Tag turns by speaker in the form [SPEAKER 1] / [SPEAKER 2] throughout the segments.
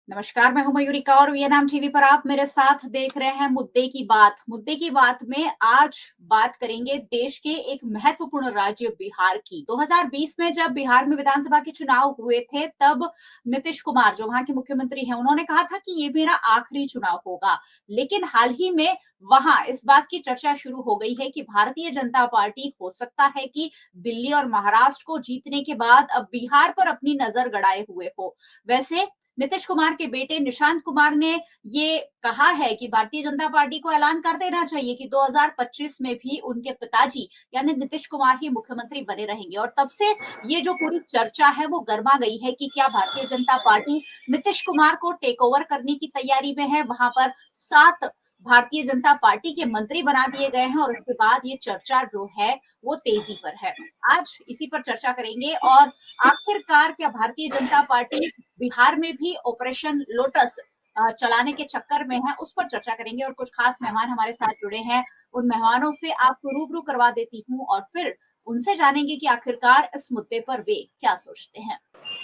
[SPEAKER 1] नमस्कार, मैं हूं मयूरिका और वीएनएम टीवी पर आप मेरे साथ देख रहे हैं मुद्दे की बात। मुद्दे की बात में आज बात करेंगे देश के एक महत्वपूर्ण राज्य बिहार की। 2020 में जब बिहार में विधानसभा के चुनाव हुए थे, तब नीतीश कुमार जो वहां के मुख्यमंत्री हैं, उन्होंने कहा था कि ये मेरा आखिरी चुनाव होगा। लेकिन हाल ही में वहां इस बात की चर्चा शुरू हो गई है कि भारतीय जनता पार्टी हो सकता है कि दिल्ली और महाराष्ट्र को जीतने के बाद अब बिहार पर अपनी नजर गड़ाए हुए हो। वैसे नीतीश कुमार के बेटे निशांत कुमार ने ये कहा है कि भारतीय जनता पार्टी को ऐलान कर देना चाहिए कि 2025 में भी उनके पिताजी यानी नीतीश कुमार ही मुख्यमंत्री बने रहेंगे। और तब से ये जो पूरी चर्चा है वो गर्मा गई है कि क्या भारतीय जनता पार्टी नीतीश कुमार को टेक ओवर करने की तैयारी में है। वहां पर 7 भारतीय जनता पार्टी के मंत्री बना दिए गए हैं और उसके बाद ये चर्चा जो है वो तेजी पर है। आज इसी पर चर्चा करेंगे और आखिरकार क्या भारतीय जनता पार्टी बिहार में भी ऑपरेशन लोटस चलाने के चक्कर में है, उस पर चर्चा करेंगे। और कुछ खास मेहमान हमारे साथ जुड़े हैं, उन मेहमानों से आपको रूबरू करवा देती हूँ और फिर उनसे जानेंगे कि आखिरकार इस मुद्दे पर वे क्या सोचते हैं।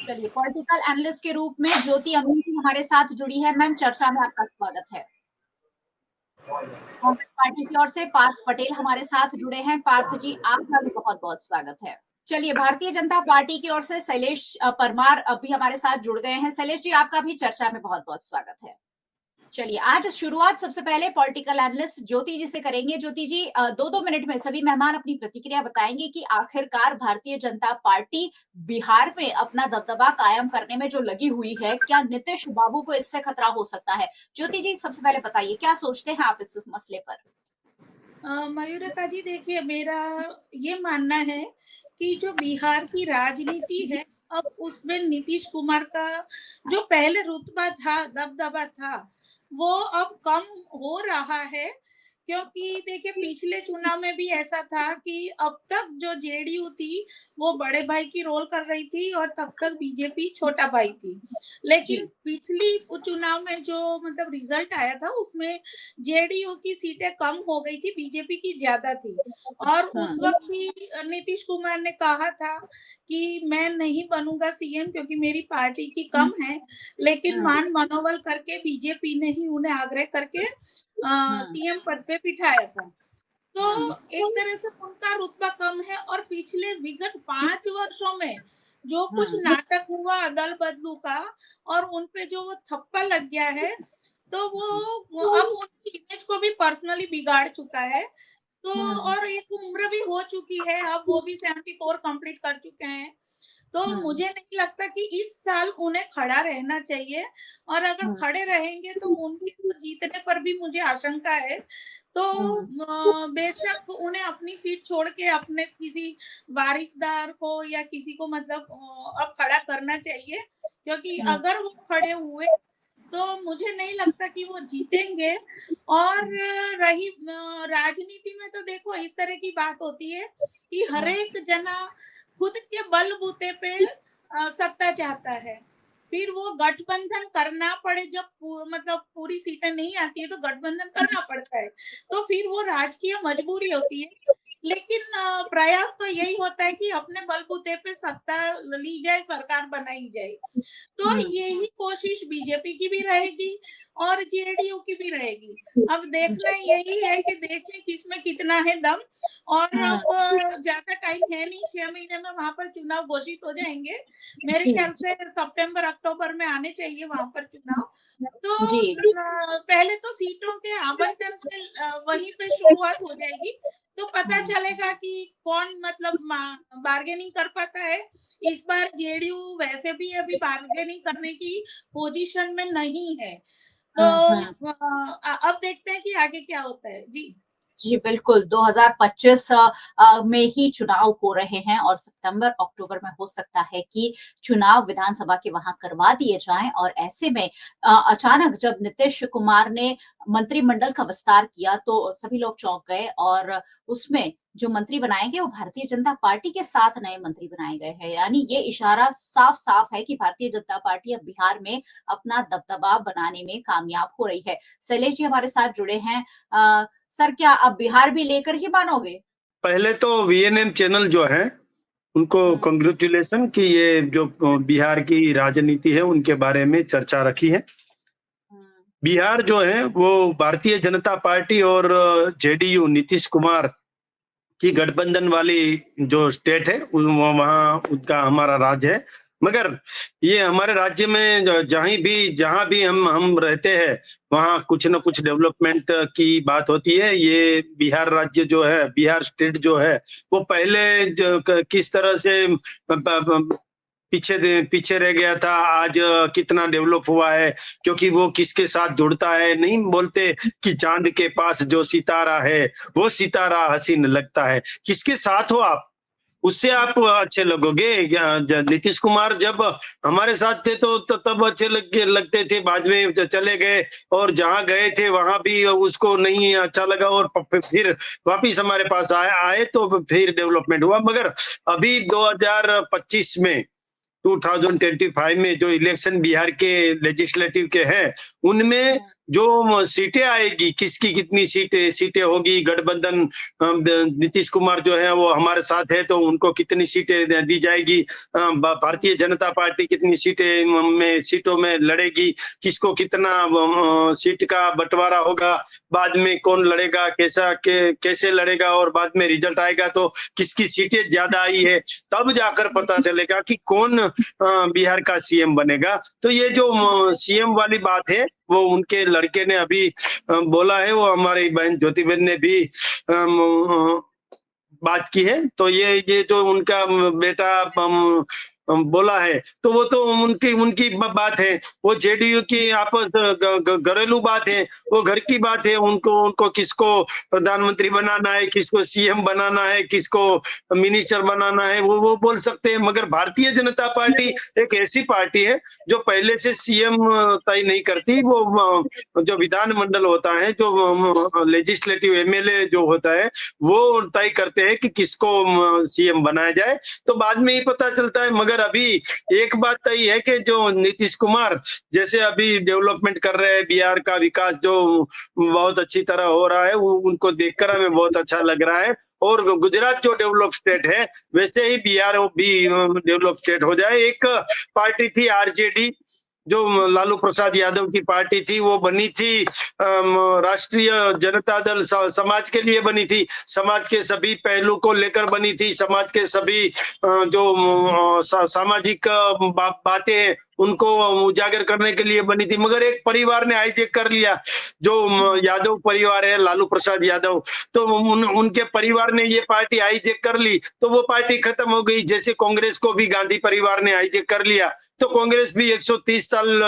[SPEAKER 1] चलिए, पॉलिटिकल एनालिस्ट के रूप में ज्योति अमीन हमारे साथ जुड़ी है। मैम, चर्चा में आपका स्वागत है। कांग्रेस पार्टी की ओर से पार्थ पटेल हमारे साथ जुड़े हैं। पार्थ जी, आपका भी बहुत बहुत स्वागत है। चलिए, भारतीय जनता पार्टी की ओर से शैलेश परमार अभी हमारे साथ जुड़ गए हैं। शैलेश जी, आपका भी चर्चा में बहुत बहुत स्वागत है। चलिए, आज शुरुआत सबसे पहले पॉलिटिकल एनालिस्ट ज्योति जी से करेंगे। ज्योति जी, 2-2 मिनट में सभी मेहमान अपनी प्रतिक्रिया बताएंगे कि आखिरकार भारतीय जनता पार्टी बिहार में अपना दबदबा कायम करने में जो लगी हुई है, क्या नीतीश बाबू को इससे खतरा हो सकता है? ज्योति जी, सबसे पहले बताइए, क्या सोचते हैं आप इस मसले पर?
[SPEAKER 2] मयूरिका जी, देखिए, मेरा ये मानना है कि जो बिहार की राजनीति है, अब उसमें नीतीश कुमार का जो पहले रुतबा था, दबदबा था, वो अब कम हो रहा है। क्योंकि देखिए, पिछले चुनाव में भी ऐसा था कि अब तक जो जेडीयू थी वो बड़े भाई की रोल कर रही थी और तब तक बीजेपी छोटा भाई थी। लेकिन
[SPEAKER 1] जी।
[SPEAKER 2] पिछली चुनाव में जो मतलब रिजल्ट आया था, उसमें जेडीयू की सीटें कम हो गई थी, बीजेपी की ज्यादा थी। और उस
[SPEAKER 1] हम्म।
[SPEAKER 2] वक्त भी नीतीश कुमार ने कहा था कि मैं नहीं बनूंगा सीएम क्योंकि मेरी पार्टी की कम है। लेकिन
[SPEAKER 1] हम्म।
[SPEAKER 2] मान मनोबल करके बीजेपी ने ही उन्हें आग्रह करके
[SPEAKER 1] हम्म।
[SPEAKER 2] सीएम पद पे बिठाया था। तो
[SPEAKER 1] हम्म।
[SPEAKER 2] एक तरह से उनका रुतबा कम है और पिछले विगत 5 वर्षों में जो कुछ
[SPEAKER 1] हम्म।
[SPEAKER 2] नाटक हुआ अदल बदलू का और उनपे जो वो थप्पा लग गया है, तो वो अब उनकी इमेज को भी पर्सनली बिगाड़ चुका है। तो
[SPEAKER 1] हम्म।
[SPEAKER 2] और एक उम्र भी हो चुकी है, अब वो भी 74 कंप्लीट कर चुके हैं। तो
[SPEAKER 1] हम्म।
[SPEAKER 2] मुझे नहीं लगता कि इस साल उन्हें खड़ा रहना चाहिए। और अगर
[SPEAKER 1] हम्म।
[SPEAKER 2] खड़े रहेंगे तो उनके तो जीतने पर भी मुझे आशंका है। तो
[SPEAKER 1] हम्म।
[SPEAKER 2] बेशक उन्हें अपनी सीट छोड़ के अपने किसी वारिसदार को या किसी को मतलब अब खड़ा करना चाहिए। क्योंकि
[SPEAKER 1] हम्म।
[SPEAKER 2] अगर वो खड़े हुए तो मुझे नहीं लगता कि वो जीतेंगे। और रही राजनीति में, तो देखो इस तरह की बात होती है कि हर
[SPEAKER 1] हम्म।
[SPEAKER 2] एक जना खुद के बलबूते पे सत्ता चाहता है। फिर वो गठबंधन करना पड़े, जब मतलब पूरी सीटें नहीं आती है तो गठबंधन करना पड़ता है। तो फिर वो राजकीय मजबूरी होती है। लेकिन प्रयास तो यही होता है कि अपने बलबूते पे सत्ता ली जाए, सरकार बनाई जाए। तो
[SPEAKER 1] हम्म।
[SPEAKER 2] यही कोशिश बीजेपी की भी रहेगी और जेडीयू की भी रहेगी। अब देखना यही है कि देखें किसमें कितना है दम। और
[SPEAKER 1] हम्म।
[SPEAKER 2] अब ज्यादा टाइम है नहीं, 6 महीने में वहां पर चुनाव घोषित हो जाएंगे। मेरे
[SPEAKER 1] जी।
[SPEAKER 2] ख्याल से सितंबर अक्टूबर में आने चाहिए वहां पर चुनाव। तो
[SPEAKER 1] जी।
[SPEAKER 2] पहले तो सीटों के आवंटन से वहीं पे शुरुआत हो जाएगी। तो पता
[SPEAKER 1] हम्म।
[SPEAKER 2] चलेगा कि कौन मतलब बार्गेनिंग कर पाता है। इस बार जेडीयू वैसे भी अभी बार्गेनिंग करने की पोजीशन में नहीं है। तो
[SPEAKER 1] हम्म।
[SPEAKER 2] अब देखते हैं कि आगे क्या होता है। जी।
[SPEAKER 1] जी, बिल्कुल। 2025 में ही चुनाव हो रहे हैं और सितंबर अक्टूबर में हो सकता है कि चुनाव विधानसभा के वहां करवा दिए जाएं। और ऐसे में अचानक जब नीतीश कुमार ने मंत्रिमंडल का विस्तार किया तो सभी लोग चौंक गए और उसमें जो मंत्री बनाए गए वो भारतीय जनता पार्टी के 7 नए मंत्री बनाए गए हैं। यानी ये इशारा साफ साफ है कि भारतीय जनता पार्टी अब बिहार में अपना दबदबा बनाने में कामयाब हो रही है। शैलेश जी हमारे साथ जुड़े हैं। सर, क्या आप बिहार भी लेकर ही मानोगे?
[SPEAKER 3] पहले तो वीएनएम चैनल जो है उनको
[SPEAKER 1] हम्म,
[SPEAKER 3] कांग्रेचुलेशन कि ये जो बिहार की राजनीति है उनके बारे में चर्चा रखी है।
[SPEAKER 1] हम्म,
[SPEAKER 3] बिहार जो है वो भारतीय जनता पार्टी और जेडीयू नीतीश कुमार की गठबंधन वाली जो स्टेट है वहाँ उनका हमारा राज्य है। मगर ये हमारे राज्य में जहाँ भी हम रहते हैं वहाँ कुछ न कुछ डेवलपमेंट की बात होती है। ये बिहार राज्य जो है, बिहार स्टेट जो है, वो पहले किस तरह से पीछे रह गया था, आज कितना डेवलप हुआ है, क्योंकि वो किसके साथ जुड़ता है। नहीं बोलते कि चांद के पास जो सितारा है वो सितारा हसीन लगता है। किसके साथ हो आप, उससे आप अच्छे लगोगे। नीतीश कुमार जब हमारे साथ थे तो तब अच्छे लगते थे, बाद में चले गए और जहां गए थे वहां भी उसको नहीं अच्छा लगा और फिर वापिस हमारे पास आए तो फिर डेवलपमेंट हुआ। मगर अभी 2025 में 2025 में जो इलेक्शन बिहार के लेजिस्लेटिव के हैं उनमें
[SPEAKER 1] हम्म,
[SPEAKER 3] जो सीटें आएगी, किसकी कितनी सीटें होगी, गठबंधन नीतीश कुमार जो है वो हमारे साथ है तो उनको कितनी सीटें दी जाएगी, भारतीय जनता पार्टी कितनी सीटों में लड़ेगी, किसको कितना सीट का बंटवारा होगा, बाद में कौन लड़ेगा, कैसे लड़ेगा और बाद में रिजल्ट आएगा तो किसकी सीटें ज्यादा आई है, तब जाकर पता चलेगा कि कौन बिहार का सीएम बनेगा। तो ये जो सीएम वाली बात है वो उनके लड़के ने अभी बोला है, वो हमारी बहन ज्योति बहन ने भी बात की है। तो ये जो उनका बेटा बोला है तो वो तो उनकी उनकी बात है, वो जेडीयू की आपस घरेलू बात है, वो घर की बात है। उनको उनको किसको प्रधानमंत्री बनाना है, किसको सीएम बनाना है, किसको मिनिस्टर बनाना है, वो बोल सकते हैं। मगर भारतीय जनता पार्टी एक ऐसी पार्टी है जो पहले से सीएम तय नहीं करती। वो जो विधानमंडल होता है, जो लेजिस्लेटिव एमएलए जो होता है वो तय करते हैं कि किसको सीएम बनाया जाए, तो बाद में ही पता चलता है। मगर अभी एक बात तय है कि जो नीतीश कुमार जैसे अभी डेवलपमेंट कर रहे हैं, बिहार का विकास जो बहुत अच्छी तरह हो रहा है, वो उनको देखकर हमें बहुत अच्छा लग रहा है। और गुजरात जो डेवलप स्टेट है वैसे ही बिहार भी डेवलप स्टेट हो जाए। एक पार्टी थी आरजेडी जो लालू प्रसाद यादव की पार्टी थी, वो बनी थी राष्ट्रीय जनता दल, समाज के लिए बनी थी, समाज के सभी पहलू को लेकर बनी थी, समाज के सभी जो सामाजिक बातें हैं उनको उजागर करने के लिए बनी थी। मगर एक परिवार ने हाईजैक कर लिया, जो यादव परिवार है, लालू प्रसाद यादव, तो उनके परिवार ने ये पार्टी हाईजैक कर ली तो वो पार्टी खत्म हो गई। जैसे कांग्रेस को भी गांधी परिवार ने हाईजैक कर लिया तो कांग्रेस भी 130 साल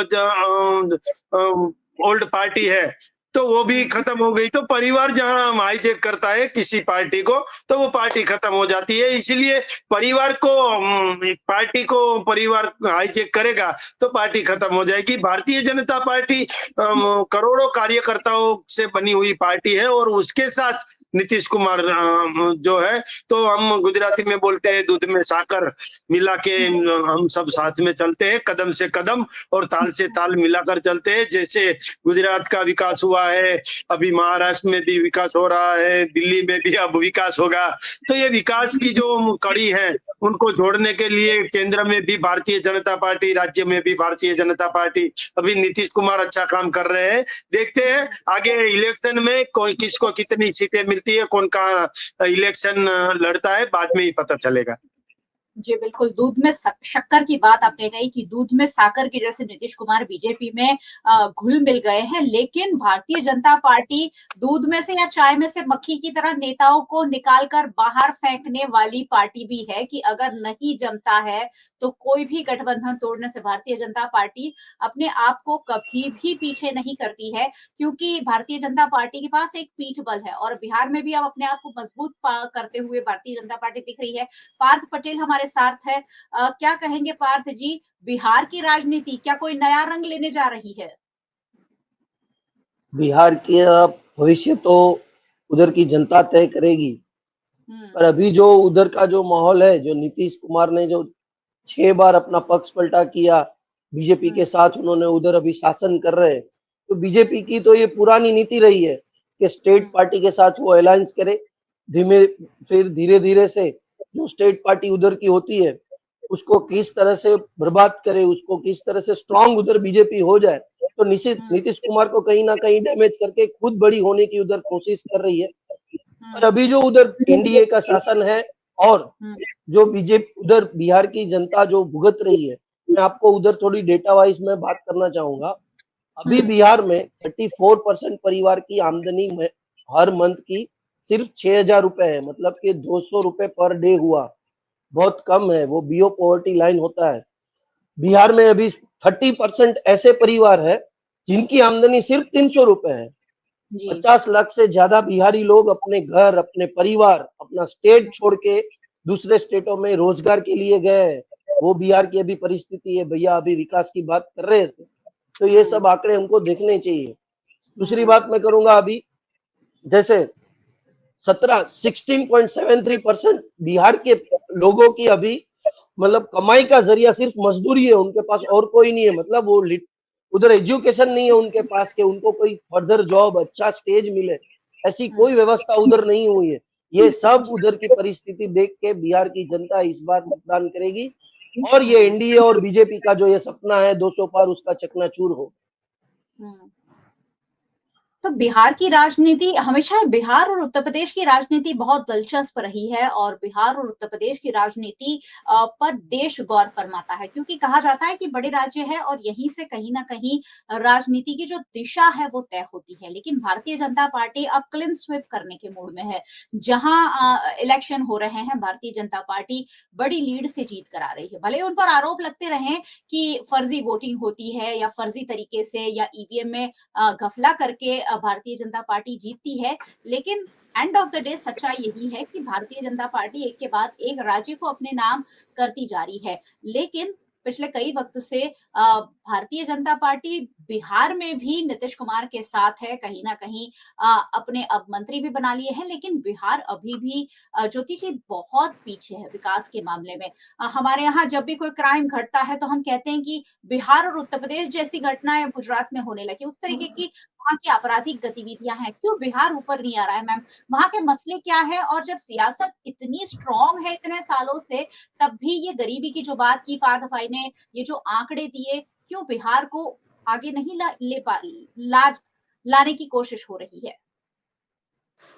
[SPEAKER 3] ओल्ड पार्टी है तो वो भी खत्म हो गई। तो परिवार जहां हाईजैक करता है किसी पार्टी को तो वो पार्टी खत्म हो जाती है। इसीलिए परिवार को एक पार्टी को परिवार हाईजैक करेगा तो पार्टी खत्म हो जाएगी। भारतीय जनता पार्टी करोड़ों कार्यकर्ताओं से बनी हुई पार्टी है और उसके साथ नीतीश कुमार जो है, तो हम गुजराती में बोलते हैं दूध में साकर मिला के हम सब साथ में चलते हैं, कदम से कदम और ताल से ताल मिलाकर चलते हैं। जैसे गुजरात का विकास हुआ है, अभी महाराष्ट्र में भी विकास हो रहा है, दिल्ली में भी अब विकास होगा। तो ये विकास की जो कड़ी है उनको जोड़ने के लिए केंद्र में भी भारतीय जनता पार्टी, राज्य में भी भारतीय जनता पार्टी, अभी नीतीश कुमार अच्छा काम कर रहे हैं। देखते हैं आगे इलेक्शन में कोई किसको कितनी सीटें मिलती है, कौन कहाँ इलेक्शन लड़ता है, बाद में ही पता चलेगा।
[SPEAKER 1] जी बिल्कुल, दूध में शक्कर की बात आपने कही कि दूध में साकर की जैसे नीतीश कुमार बीजेपी में घुल मिल गए हैं, लेकिन भारतीय जनता पार्टी दूध में से या चाय में से मक्खी की तरह नेताओं को निकालकर बाहर फेंकने वाली पार्टी भी है कि अगर नहीं जमता है तो कोई भी गठबंधन तोड़ने से भारतीय जनता पार्टी अपने आप को कभी भी पीछे नहीं करती है, क्योंकि भारतीय जनता पार्टी के पास एक पीठ बल है और बिहार में भी अब अपने आप को मजबूत करते हुए भारतीय जनता पार्टी दिख रही है। पार्थ पटेल हमारे साथ है। क्या कहेंगे पार्थ जी, बिहार की राजनीति क्या कोई नया रंग लेने जा रही है?
[SPEAKER 4] बिहार की भविष्य तो उधर की जनता तय करेगी, पर अभी जो उधर का जो माहौल है, जो नीतीश कुमार ने जो 6 बार अपना पक्ष पलटा किया बीजेपी के साथ, उन्होंने उधर अभी शासन कर रहे हैं। तो बीजेपी की तो ये पुरानी नीति रही है कि स्टेट पार्टी के साथ वो अलायंस करे, फिर धीरे धीरे से जो स्टेट पार्टी उधर की होती है उसको किस तरह से बर्बाद करे, उसको किस तरह से स्ट्रांग उधर बीजेपी हो जाए। तो निश्चित नीतीश कुमार को कहीं ना कहीं डैमेज करके खुद बड़ी होने की उधर कोशिश कर रही है। और अभी जो उधर एनडीए का शासन है और जो बीजेपी उधर बिहार की जनता जो भुगत रही है, मैं आपको उधर थोड़ी डेटा वाइज में बात करना चाहूंगा। अभी बिहार में 34% परिवार की आमदनी में हर मंथ की सिर्फ 6,000 रुपए है, मतलब कि 200 रुपए पर डे हुआ, बहुत कम है, वो बिलो पॉवर्टी लाइन होता है। बिहार में अभी 30% ऐसे परिवार है जिनकी आमदनी सिर्फ 300 रुपए है। 50 लाख से ज्यादा बिहारी लोग अपने घर, अपने परिवार, अपना स्टेट छोड़ के दूसरे स्टेटों में रोजगार के लिए गए। वो बिहार की अभी परिस्थिति है। भैया अभी विकास की बात कर रहे थे, तो ये सब आंकड़े हमको देखने चाहिए। दूसरी बात मैं करूंगा, अभी जैसे 16.73% बिहार के लोगों की अभी मतलब कमाई का जरिया सिर्फ मजदूरी है, उनके पास और कोई नहीं है। मतलब वो उधर एजुकेशन नहीं है उनके पास के उनको कोई फर्दर जॉब, अच्छा स्टेज मिले, ऐसी कोई व्यवस्था उधर नहीं हुई है। ये सब उधर की परिस्थिति देख के बिहार की जनता इस बार मतदान करेगी और ये एनडीए और बीजेपी का जो ये सपना है 200 पार, उसका चकनाचूर हो।
[SPEAKER 1] तो बिहार की राजनीति हमेशा, बिहार और उत्तर प्रदेश की राजनीति बहुत दिलचस्प रही है और बिहार और उत्तर प्रदेश की राजनीति पर देश गौर फरमाता है, क्योंकि कहा जाता है कि बड़े राज्य है और यहीं से कहीं ना कहीं राजनीति की जो दिशा है वो तय होती है। लेकिन भारतीय जनता पार्टी अब क्लीन स्वीप करने के मूड में है। जहां इलेक्शन हो रहे हैं, भारतीय जनता पार्टी बड़ी लीड से जीत करा रही है। भले उन पर आरोप लगते रहे कि फर्जी वोटिंग होती है या फर्जी तरीके से या ईवीएम में घपला करके भारतीय जनता पार्टी जीतती है, लेकिन एंड ऑफ द डे सच्चाई यही है कि भारतीय जनता पार्टी एक के बाद एक राज्य को अपने नाम करती जा रही है। लेकिन पिछले कई वक्त से भारतीय जनता पार्टी बिहार में भी नीतीश कुमार के साथ है, कहीं ना कहीं अपने अब मंत्री भी बना लिए हैं, लेकिन बिहार अभी भी ज्योति जी बहुत पीछे है विकास के मामले में। हमारे यहाँ जब भी कोई क्राइम घटता है तो हम कहते हैं कि बिहार और उत्तर प्रदेश जैसी घटनाएं गुजरात में होने लगी, उस तरीके की वहाँ की आपराधिक गतिविधियां हैं। क्यों बिहार ऊपर नहीं आ रहा है मैम? वहाँ के मसले क्या है? और जब सियासत इतनी स्ट्रांग है इतने सालों से, तब भी ये गरीबी की जो बात की पार्थ भाई ने, ये जो आंकड़े दिए, क्यों बिहार को आगे नहीं लाने की कोशिश हो रही है?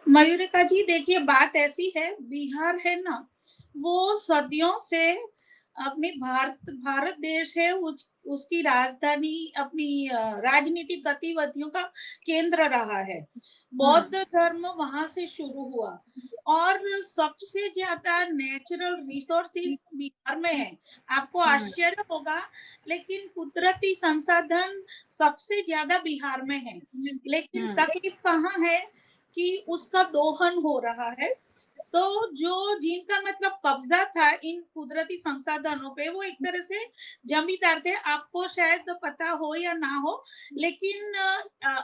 [SPEAKER 2] मयूरिका जी देखिए, बात ऐसी है, बिहार है ना, वो सदियों से अपनी भारत देश है, उसकी राजधानी, अपनी राजनीतिक गतिविधियों का केंद्र रहा है। बौद्ध धर्म वहां से शुरू हुआ और सबसे ज्यादा नेचुरल रिसोर्सेस बिहार में है। आपको आश्चर्य होगा, लेकिन कुदरती संसाधन सबसे ज्यादा बिहार में है। लेकिन तकलीफ कहाँ है कि उसका दोहन हो रहा है। तो जो जिनका मतलब कब्जा था इन कुदरती संसाधनों पे, वो एक तरह से जमींदार थे। आपको शायद पता हो या ना हो, लेकिन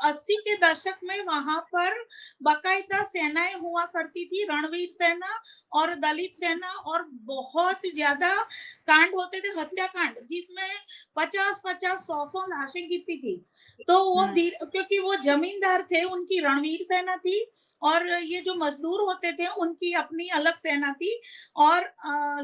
[SPEAKER 2] 80 के दशक में वहां पर बाकायदा सेनाएं हुआ करती थी, रणवीर सेना और दलित सेना, और बहुत ज्यादा कांड होते थे, हत्याकांड, जिसमें 50-50, 100-100 लाशें गिरती थी। तो वो क्योंकि वो जमींदार थे, उनकी रणवीर सेना थी, और ये जो मजदूर होते थे उनकी अपनी अलग सेना थी, और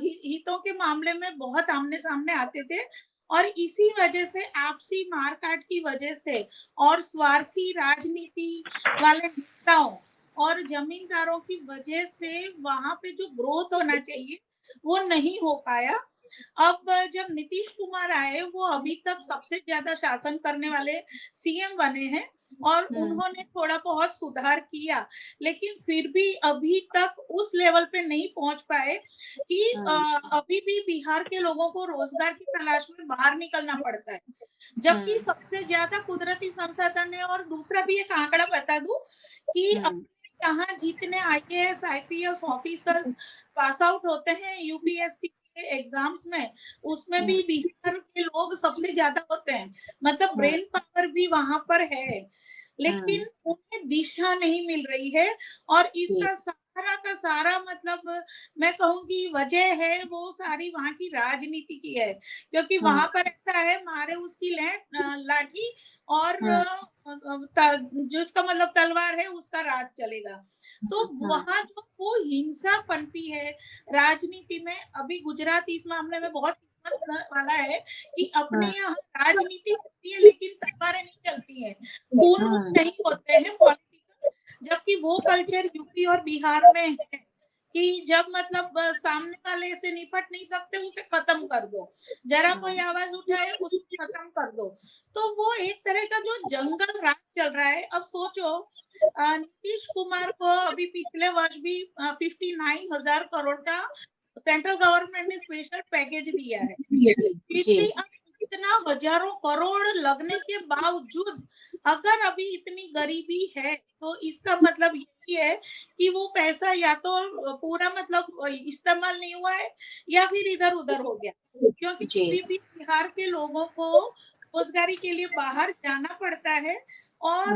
[SPEAKER 2] हितों के मामले में बहुत आमने सामने आते थे। और इसी वजह से, आपसी मारकाट की वजह से और स्वार्थी राजनीति वाले नेताओं और जमींदारों की वजह से वहां पे जो ग्रोथ होना चाहिए वो नहीं हो पाया। अब जब नीतीश कुमार आए, वो अभी तक सबसे ज्यादा शासन करने वाले सीएम बने हैं और उन्होंने थोड़ा बहुत सुधार किया, लेकिन फिर भी अभी तक उस लेवल पे नहीं पहुंच पाए कि अभी भी बिहार के लोगों को रोजगार की तलाश में बाहर निकलना पड़ता है, जबकि सबसे ज्यादा कुदरती संसाधन है। और दूसरा भी एक आंकड़ा बता दूं कि यहाँ जितने IAS IPS officers pass out होते हैं यूपीएससी एग्जाम्स में, उसमें भी बिहार के लोग सबसे ज्यादा होते हैं। मतलब ब्रेन पावर भी वहां पर है, लेकिन उन्हें दिशा नहीं मिल रही है। और इसका सारा का सारा मतलब मैं कहूंगी वजह है वो सारी वहां की राजनीति की है, क्योंकि वहां पर ऐसा है, मारे उसकी लाठी और जिसका मतलब तलवार है उसका राज चलेगा। तो वहां जो वो हिंसा पनपी है राजनीति में, अभी गुजरात इस मामले में बहुत किस्मत वाला है कि अपने यहाँ राजनीति होती है लेकिन तलवारें नहीं चलती हैं, खून नहीं होते हैं पॉलिटिकल, जबकि वो कल्चर यूपी और बिहार में है कि जब मतलब सामने वाले से निपट नहीं सकते उसे खत्म कर दो, जरा कोई आवाज उठाए उसको खत्म कर दो। तो वो एक तरह का जो जंगल राज चल रहा है। अब सोचो नीतीश कुमार को अभी पिछले वर्ष भी 59,000 करोड़ का सेंट्रल गवर्नमेंट ने स्पेशल पैकेज दिया है। फिर भी अब इतना हजारों करोड़ लगने के बावजूद अगर अभी इतनी गरीबी है तो इसका मतलब यही है कि वो पैसा या तो पूरा मतलब इस्तेमाल नहीं हुआ है या फिर इधर उधर हो गया, क्योंकि अभी भी बिहार के लोगों को रोजगारी के लिए बाहर जाना पड़ता है और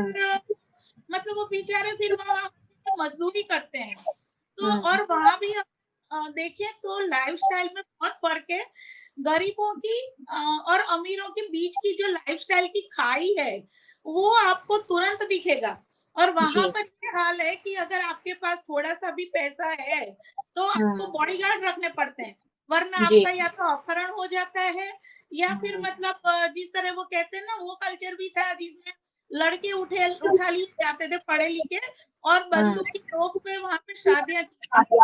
[SPEAKER 2] मतलब वो बेचारे फिर वहाँ मजदूरी करते हैं। तो और वहां भी देखिए तो लाइफस्टाइल में बहुत फर्क है। गरीबों की और अमीरों के बीच की जो लाइफस्टाइल की खाई है वो आपको तुरंत दिखेगा। और वहां पर ये हाल है कि अगर आपके पास थोड़ा सा भी पैसा है तो आपको बॉडीगार्ड रखने पड़ते हैं, वरना आपका या तो अपहरण हो जाता है या फिर मतलब जिस तरह वो कहते हैं ना, वो कल्चर भी था जिसमें लड़के उठा लिए जाते थे पढ़े लिखे और बंदूक की नोक पे वहां पे शादियां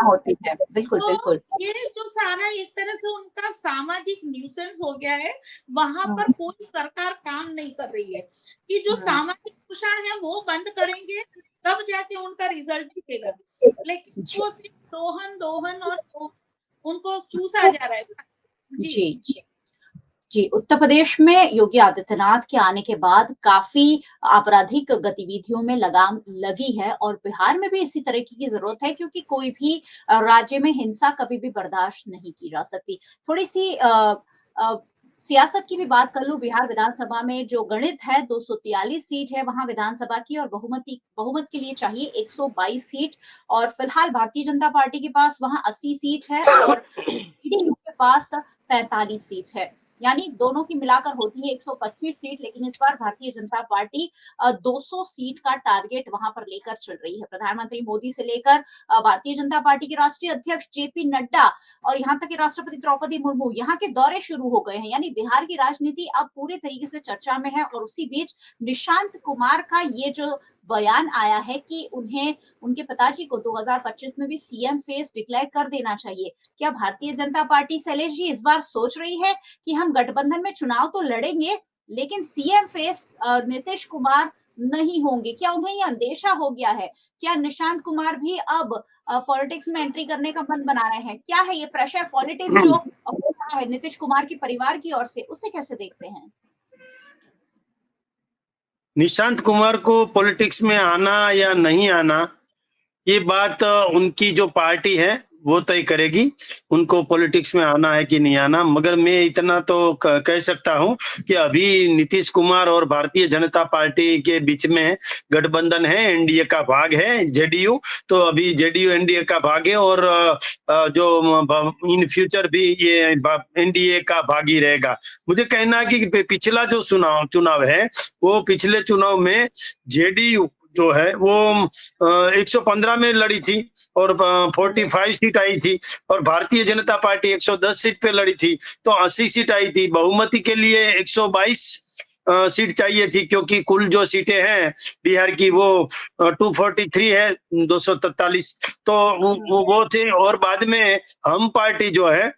[SPEAKER 1] होती है। बिल्कुल
[SPEAKER 2] तो
[SPEAKER 1] बिल्कुल।
[SPEAKER 2] ये जो सारा एक तरह से उनका सामाजिक न्यूसेंस हो गया है, वहां पर कोई सरकार काम नहीं कर रही है कि जो सामाजिक शोषण है वो बंद करेंगे तब जाके उनका रिजल्ट दिखेगा, लेकिन वो सिर्फ दोहन और उनको चूसा जा रहा है।
[SPEAKER 1] जी जी जी। उत्तर प्रदेश में योगी आदित्यनाथ के आने के बाद काफी आपराधिक गतिविधियों में लगाम लगी है और बिहार में भी इसी तरीके की जरूरत है, क्योंकि कोई भी राज्य में हिंसा कभी भी बर्दाश्त नहीं की जा सकती। थोड़ी सी सियासत की भी बात कर लूं। बिहार विधानसभा में जो गणित है 243 सीट है वहां विधानसभा की, और बहुमत के लिए चाहिए 122 सीट। और फिलहाल भारतीय जनता पार्टी के पास वहां 80 सीट है और जेडीयू के पास 45 सीट है, यानी दोनों की मिलाकर होती है 125 सीट। लेकिन इस बार भारतीय जनता पार्टी 200 सीट का टारगेट वहां पर लेकर चल रही है। प्रधानमंत्री मोदी से लेकर भारतीय जनता पार्टी के राष्ट्रीय अध्यक्ष जेपी नड्डा और यहाँ तक कि राष्ट्रपति द्रौपदी मुर्मू यहाँ के दौरे शुरू हो गए हैं, यानी बिहार की राजनीति अब पूरे तरीके से चर्चा में है। और उसी बीच निशांत कुमार का ये जो बयान आया है कि उन्हें उनके पिताजी को 2025 में भी सीएम फेस डिक्लेयर कर देना चाहिए। क्या भारतीय जनता पार्टी, शैलेश जी, इस बार सोच रही है कि हम गठबंधन में चुनाव तो लड़ेंगे लेकिन सीएम फेस नीतीश कुमार नहीं होंगे? क्या उन्हें यह अंदेशा हो गया है? क्या निशांत कुमार भी अब पॉलिटिक्स में एंट्री करने का मन बना रहे हैं? क्या है ये प्रेशर पॉलिटिक्स जो हो रहा है नीतीश कुमार के परिवार की ओर से, उसे कैसे देखते हैं?
[SPEAKER 3] निशांत कुमार को पॉलिटिक्स में आना या नहीं आना, ये बात उनकी जो पार्टी है वो तय करेगी, उनको पॉलिटिक्स में आना है कि नहीं आना। मगर मैं इतना तो कह सकता हूं कि अभी नीतीश कुमार और भारतीय जनता पार्टी के बीच में गठबंधन है, एनडीए का भाग है जेडीयू। तो अभी जेडीयू एनडीए का भाग है और जो इन फ्यूचर भी ये एनडीए का भाग ही रहेगा। मुझे कहना है कि पिछला जो चुनाव है वो पिछले चुनाव में जेडीयू जो है वो 115 में लड़ी थी और 45 सीट आई थी, और भारतीय जनता पार्टी 110 सीट पे लड़ी थी तो 80 सीट आई थी। बहुमति के लिए 122 सीट चाहिए थी, क्योंकि कुल जो सीटें हैं बिहार की वो 243 है, 243 तो वो थे। और बाद में हम पार्टी जो है,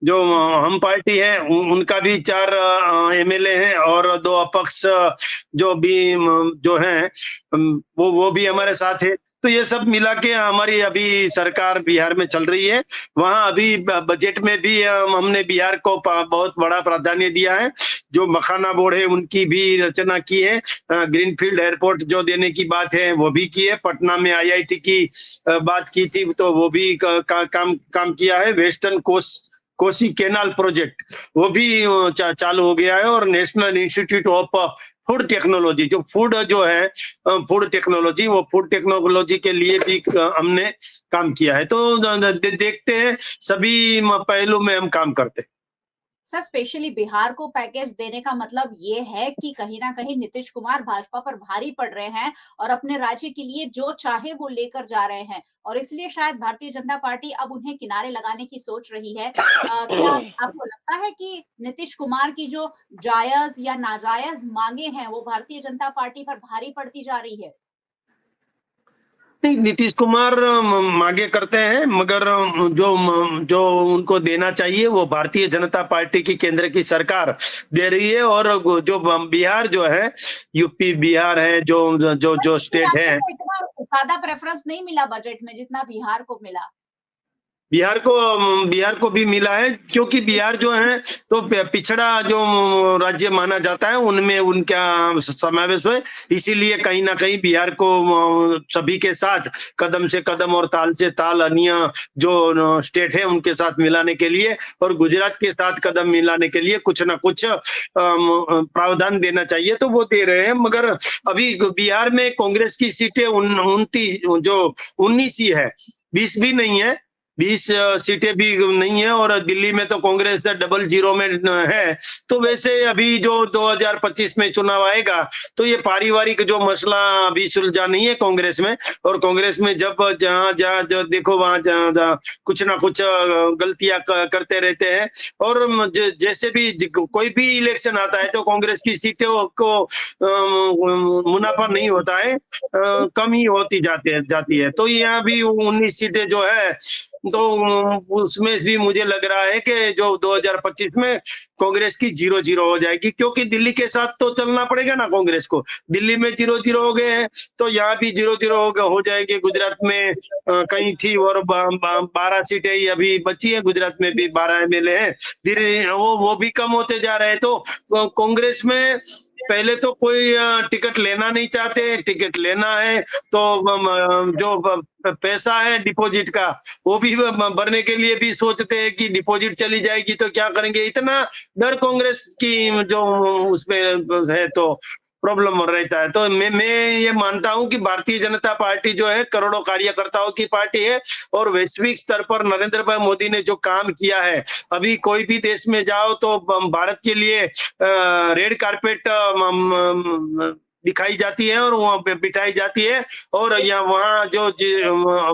[SPEAKER 3] जो हम पार्टी है उनका भी 4 एमएलए हैं और 2 अपक्ष जो भी जो हैं वो भी हमारे साथ है। तो ये सब मिला के हमारी अभी सरकार बिहार में चल रही है। वहां अभी बजट में भी हमने बिहार को बहुत बड़ा प्राधान्य दिया है। जो मखाना बोर्ड है उनकी भी रचना की है, ग्रीनफील्ड एयरपोर्ट जो देने की बात है वो भी की है, पटना में आईआईटी की बात की थी तो वो भी काम किया है। वेस्टर्न कोसी कैनाल प्रोजेक्ट वो भी चालू हो गया है, और national institute of food technology जो है फूड टेक्नोलॉजी, वो फूड टेक्नोलॉजी के लिए भी हमने काम किया है। तो देखते हैं, सभी पहलू में हम काम करते हैं।
[SPEAKER 1] सर स्पेशली बिहार को पैकेज देने का मतलब ये है कि कहीं ना कहीं नीतीश कुमार भाजपा पर भारी पड़ रहे हैं और अपने राज्य के लिए जो चाहे वो लेकर जा रहे हैं, और इसलिए शायद भारतीय जनता पार्टी अब उन्हें किनारे लगाने की सोच रही है। क्या आपको लगता है कि नीतीश कुमार की जो जायज या नाजायज मांगे हैं वो भारतीय जनता पार्टी पर भारी पड़ती जा रही है?
[SPEAKER 3] नहीं, नीतीश कुमार मांगे करते हैं, मगर जो उनको देना चाहिए वो भारतीय जनता पार्टी की केंद्र की सरकार दे रही है। और जो बिहार जो है, यूपी बिहार है, जो स्टेट है,
[SPEAKER 1] आपको इतना ज्यादा प्रेफरेंस नहीं मिला बजट में जितना बिहार को मिला।
[SPEAKER 3] बिहार को भी मिला है, क्योंकि बिहार जो है तो पिछड़ा जो राज्य माना जाता है उनमें उनका समावेश है। इसीलिए कहीं ना कहीं बिहार को सभी के साथ कदम से कदम और ताल से ताल अन्य जो स्टेट है उनके साथ मिलाने के लिए, और गुजरात के साथ कदम मिलाने के लिए कुछ ना कुछ प्रावधान देना चाहिए, तो वो दे रहे हैं। मगर अभी बिहार में कांग्रेस की सीटें 19 ही है, 20 भी नहीं है, 20 सीटें भी नहीं है। और दिल्ली में तो कांग्रेस डबल जीरो में है। तो वैसे अभी जो 2025 में चुनाव आएगा तो ये पारिवारिक जो मसला अभी सुलझा नहीं है कांग्रेस में। और कांग्रेस में जब जहां जहां जो देखो वहां जहां कुछ ना कुछ गलतियां करते रहते हैं। और जैसे भी कोई भी इलेक्शन आता है तो कांग्रेस की सीटों को मुनाफा नहीं होता है, कम ही होती जाती है। तो यहाँ भी 19 सीटें जो है, तो उसमें भी मुझे लग रहा है कि जो 2025 में कांग्रेस की 0-0 हो जाएगी, क्योंकि दिल्ली के साथ तो चलना पड़ेगा ना कांग्रेस को। दिल्ली में 0-0 हो गए हैं तो यहाँ भी 0-0 हो जाएंगे। गुजरात में कहीं थी और 12 सीटें ही अभी बची है, गुजरात में भी 12 एमएलए हैं, धीरे वो भी कम होते जा रहे हैं। तो कांग्रेस में पहले तो कोई टिकट लेना नहीं चाहते, टिकट लेना है तो जो पैसा है डिपॉजिट का वो भी भरने के लिए भी सोचते हैं कि डिपॉजिट चली जाएगी तो क्या करेंगे। इतना डर कांग्रेस की जो उसमें है तो प्रॉब्लम रहता है। तो मैं ये मानता हूं कि भारतीय जनता पार्टी जो है करोड़ों कार्यकर्ताओं की पार्टी है। और वैश्विक स्तर पर नरेंद्र भाई मोदी ने जो काम किया है, अभी कोई भी देश में जाओ तो भारत के लिए रेड कारपेट दिखाई जाती है और वहाँ पे बिठाई जाती है, और यहाँ वहाँ जो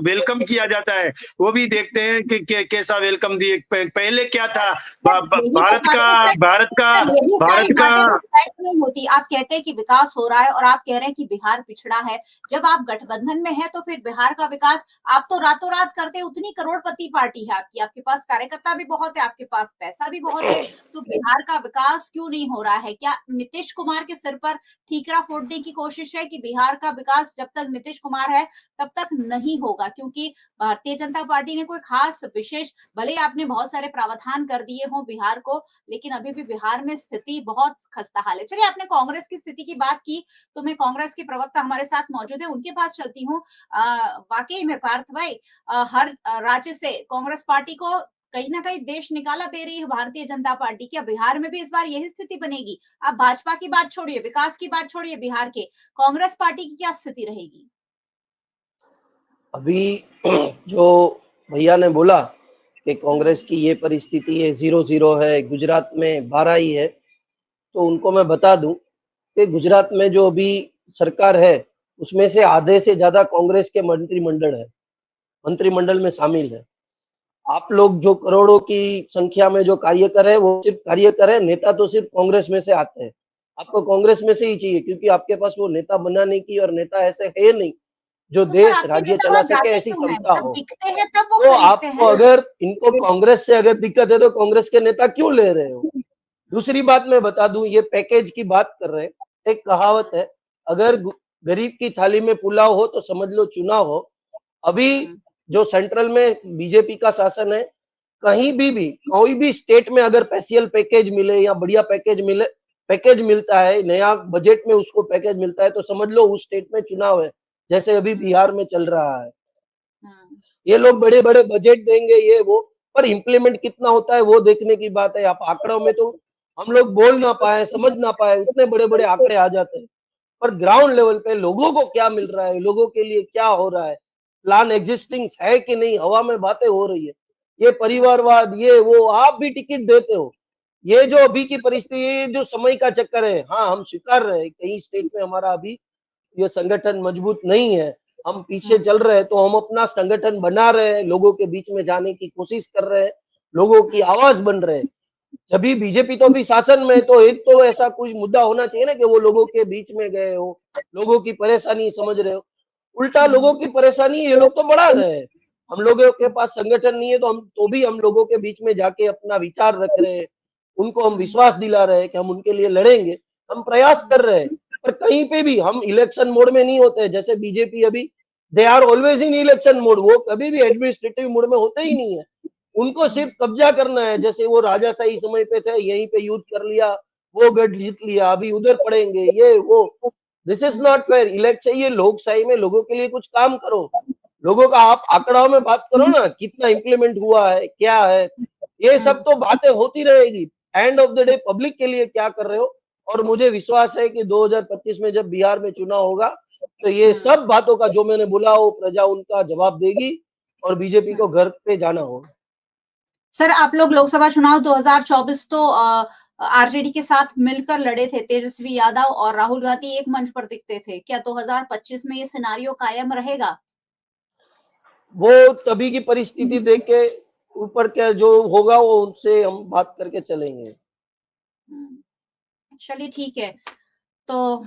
[SPEAKER 3] वेलकम किया जाता है वो भी देखते हैं कि कैसा वेलकम दिए। पहले क्या था,
[SPEAKER 1] यही तो
[SPEAKER 3] भारत का
[SPEAKER 1] बातें
[SPEAKER 3] भारत का
[SPEAKER 1] सर, यही
[SPEAKER 3] भारत
[SPEAKER 1] सारी
[SPEAKER 3] का
[SPEAKER 1] बातें तो सेट नहीं होती। आप कहते हैं कि विकास हो रहा है और आप कह रहे हैं कि बिहार पिछड़ा है। जब आप गठबंधन में है तो फिर बिहार का विकास आप तो रातों रात करते, उतनी करोड़पति पार्टी है आपकी, आपके पास कार्यकर्ता भी बहुत है, आपके पास पैसा भी बहुत है, तो बिहार का विकास क्यों नहीं हो रहा है? क्या नीतीश कुमार के सिर पर ठीकरा फोड़ने की कोशिश है कि बिहार का विकास जब तक नीतीश कुमार है तब तक नहीं होगा? क्योंकि भारतीय जनता पार्टी ने कोई खास विशेष, भले ही आपने बहुत सारे प्रावधान कर दिए हों बिहार को, लेकिन अभी भी बिहार में स्थिति बहुत खस्ता हाल है। चलिए, आपने कांग्रेस की स्थिति की बात की तो मैं कांग्रेस के प्रवक्ता हमारे साथ मौजूद है, उनके पास चलती हूँ। वाकई में पार्थ भाई, हर राज्य से कांग्रेस पार्टी को कहीं ना कहीं देश निकाला दे रही है भारतीय जनता पार्टी। क्या बिहार में भी इस बार यही स्थिति बनेगी? आप भाजपा की बात छोड़िए, विकास की बात छोड़िए, बिहार के कांग्रेस पार्टी की क्या स्थिति रहेगी?
[SPEAKER 4] अभी जो भैया ने बोला कि कांग्रेस की ये परिस्थिति है, 0-0 है, गुजरात में 12 ही है, तो उनको मैं बता दूं कि गुजरात में जो अभी सरकार है उसमें से आधे से ज्यादा कांग्रेस के मंत्रिमंडल में शामिल है। आप लोग जो करोड़ों की संख्या में जो कार्य कर रहे हैं वो सिर्फ कार्य कर रहे हैं, नेता तो सिर्फ कांग्रेस में से आते हैं। आपको कांग्रेस में से ही चाहिए, क्योंकि आपके पास वो नेता बनाने की, और नेता ऐसे है नहीं जो
[SPEAKER 1] तो सर,
[SPEAKER 4] देश
[SPEAKER 1] आपके
[SPEAKER 4] राज्य
[SPEAKER 1] नेता
[SPEAKER 4] चला
[SPEAKER 1] वहां
[SPEAKER 4] सके,
[SPEAKER 1] जाते
[SPEAKER 4] ऐसी
[SPEAKER 1] क्यों हैं?
[SPEAKER 4] क्षमता
[SPEAKER 1] जब
[SPEAKER 4] हो।
[SPEAKER 1] दिखते हैं तब वो
[SPEAKER 4] तो
[SPEAKER 1] खरीदते
[SPEAKER 4] आपको
[SPEAKER 1] हैं।
[SPEAKER 4] अगर इनको कांग्रेस से अगर दिक्कत है तो कांग्रेस के नेता क्यों ले रहे हो? दूसरी बात मैं बता दूं, ये पैकेज की बात कर रहे हैं। एक कहावत है, अगर गरीब की थाली में पुलाव हो तो समझ लो चुनाव हो। अभी जो सेंट्रल में बीजेपी का शासन है, कहीं भी कोई भी स्टेट में अगर स्पेशल पैकेज मिले या बढ़िया पैकेज मिलता है, नया बजट में उसको पैकेज मिलता है, तो समझ लो उस स्टेट में चुनाव है, जैसे अभी बिहार में चल रहा है। ये लोग बड़े बड़े बजट देंगे ये वो, पर इम्प्लीमेंट कितना होता है वो देखने की बात है। आप आंकड़ों में तो हम लोग बोल ना पाए, समझ ना पाए, उतने बड़े बड़े आंकड़े आ जाते हैं, पर ग्राउंड लेवल पे लोगों को क्या मिल रहा है, लोगों के लिए क्या हो रहा है, प्लान एग्जिस्टिंग है कि नहीं, हवा में बातें हो रही है। ये परिवारवाद, ये वो, आप भी टिकट देते हो, ये जो अभी की परिस्थिति, जो समय का चक्कर है, हाँ हम स्वीकार रहे हैं कई स्टेट में हमारा अभी ये संगठन मजबूत नहीं है, हम पीछे चल रहे हैं, तो हम अपना संगठन बना रहे हैं, लोगों के बीच में जाने की कोशिश कर रहे हैं, लोगों की आवाज बन रहे हैं। जब भी बीजेपी तो अभी शासन में, तो एक तो ऐसा कुछ मुद्दा होना चाहिए ना कि वो लोगों के बीच में गए हो, लोगों की परेशानी समझ रहे हो। उल्टा लोगों की परेशानी ये लोग तो बढ़ा रहे हैं। हम लोगों के पास संगठन नहीं है, तो भी हम लोगों के बीच में जाके अपना विचार रख रहे हैं, उनको हम विश्वास दिला रहे हैं कि हम उनके लिए लड़ेंगे, हम प्रयास कर रहे हैं। पर कहीं पे भी हम इलेक्शन मोड में नहीं होते, जैसे बीजेपी अभी they are always in election mode, वो कभी भी एडमिनिस्ट्रेटिव मोड में होते ही नहीं है। उनको सिर्फ कब्जा करना है, जैसे वो राजाशाही समय पे थे, यहीं पे युद्ध कर लिया, वो गढ़ जीत लिया, अभी उधर पड़ेंगे, ये वो। This is not fair. Elect चाहिए लोकशाही में, लोगों के लिए कुछ काम करो, लोगों का आप आंकड़ाओं में बात करो ना, कितना इंप्लीमेंट हुआ है, क्या है, ये सब तो बातें होती रहेगी। End of the day public के लिए क्या कर रहे हो। और मुझे विश्वास है कि 2025 में जब बिहार में चुनाव होगा, तो ये सब बातों का जो मैंने बोला वो प्रजा उनका जवाब देगी और बीजेपी को घर पे जाना होगा।
[SPEAKER 1] सर, आप लोग लोकसभा चुनाव 2024 तो आरजेडी के साथ मिलकर लड़े थे, तेजस्वी यादव और राहुल गांधी एक मंच पर दिखते थे, क्या 2025 में ये सिनारियो कायम रहेगा?
[SPEAKER 4] वो तभी की परिस्थिति देख के ऊपर क्या जो होगा वो उनसे हम बात करके चलेंगे।
[SPEAKER 1] चलिए ठीक है। तो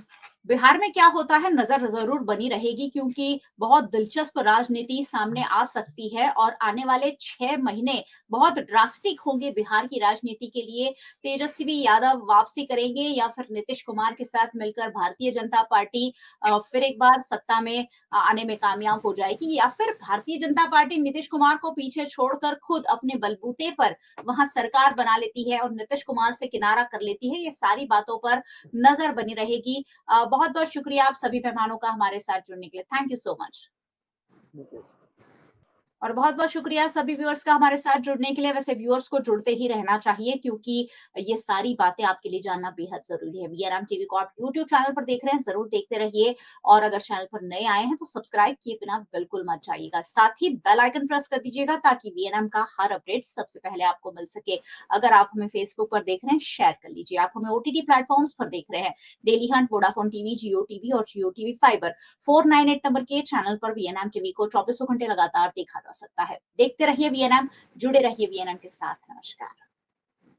[SPEAKER 1] बिहार में क्या होता है, नजर जरूर बनी रहेगी, क्योंकि बहुत दिलचस्प राजनीति सामने आ सकती है और आने वाले 6 महीने बहुत ड्रास्टिक होंगे बिहार की राजनीति के लिए। तेजस्वी यादव वापसी करेंगे या फिर नीतीश कुमार के साथ मिलकर भारतीय जनता पार्टी फिर एक बार सत्ता में आने में कामयाब हो जाएगी, या फिर भारतीय जनता पार्टी नीतीश कुमार को पीछे छोड़कर खुद अपने बलबूते पर वहां सरकार बना लेती है और नीतीश कुमार से किनारा कर लेती है। ये सारी बातों पर नजर बनी रहेगी। बहुत बहुत शुक्रिया आप सभी मेहमानों का हमारे साथ जुड़ने के लिए। Thank you so much. और बहुत बहुत शुक्रिया सभी व्यूअर्स का हमारे साथ जुड़ने के लिए। वैसे व्यूअर्स को जुड़ते ही रहना चाहिए, क्योंकि ये सारी बातें आपके लिए जानना बेहद जरूरी है। वीएनएम टीवी को आप यूट्यूब चैनल पर देख रहे हैं, जरूर देखते रहिए, और अगर चैनल पर नए आए हैं तो सब्सक्राइब किए बिना बिल्कुल मत जाइएगा। साथ ही बेल आइकन प्रेस कर दीजिएगा ताकि वीएनएम का हर अपडेट सबसे पहले आपको मिल सके। अगर आप हमें फेसबुक पर देख रहे हैं, शेयर कर लीजिए। आप हमें ओटीटी प्लेटफॉर्म्स पर देख रहे हैं, डेली हंट, वोडाफोन टीवी, जियो टीवी और जियो टीवी फाइबर 498 नंबर के चैनल पर वीएनएम टीवी को 24 घंटे लगातार देखा जा सकता है। देखते रहिए वीएनएम, जुड़े रहिए वीएनएम के साथ। नमस्कार।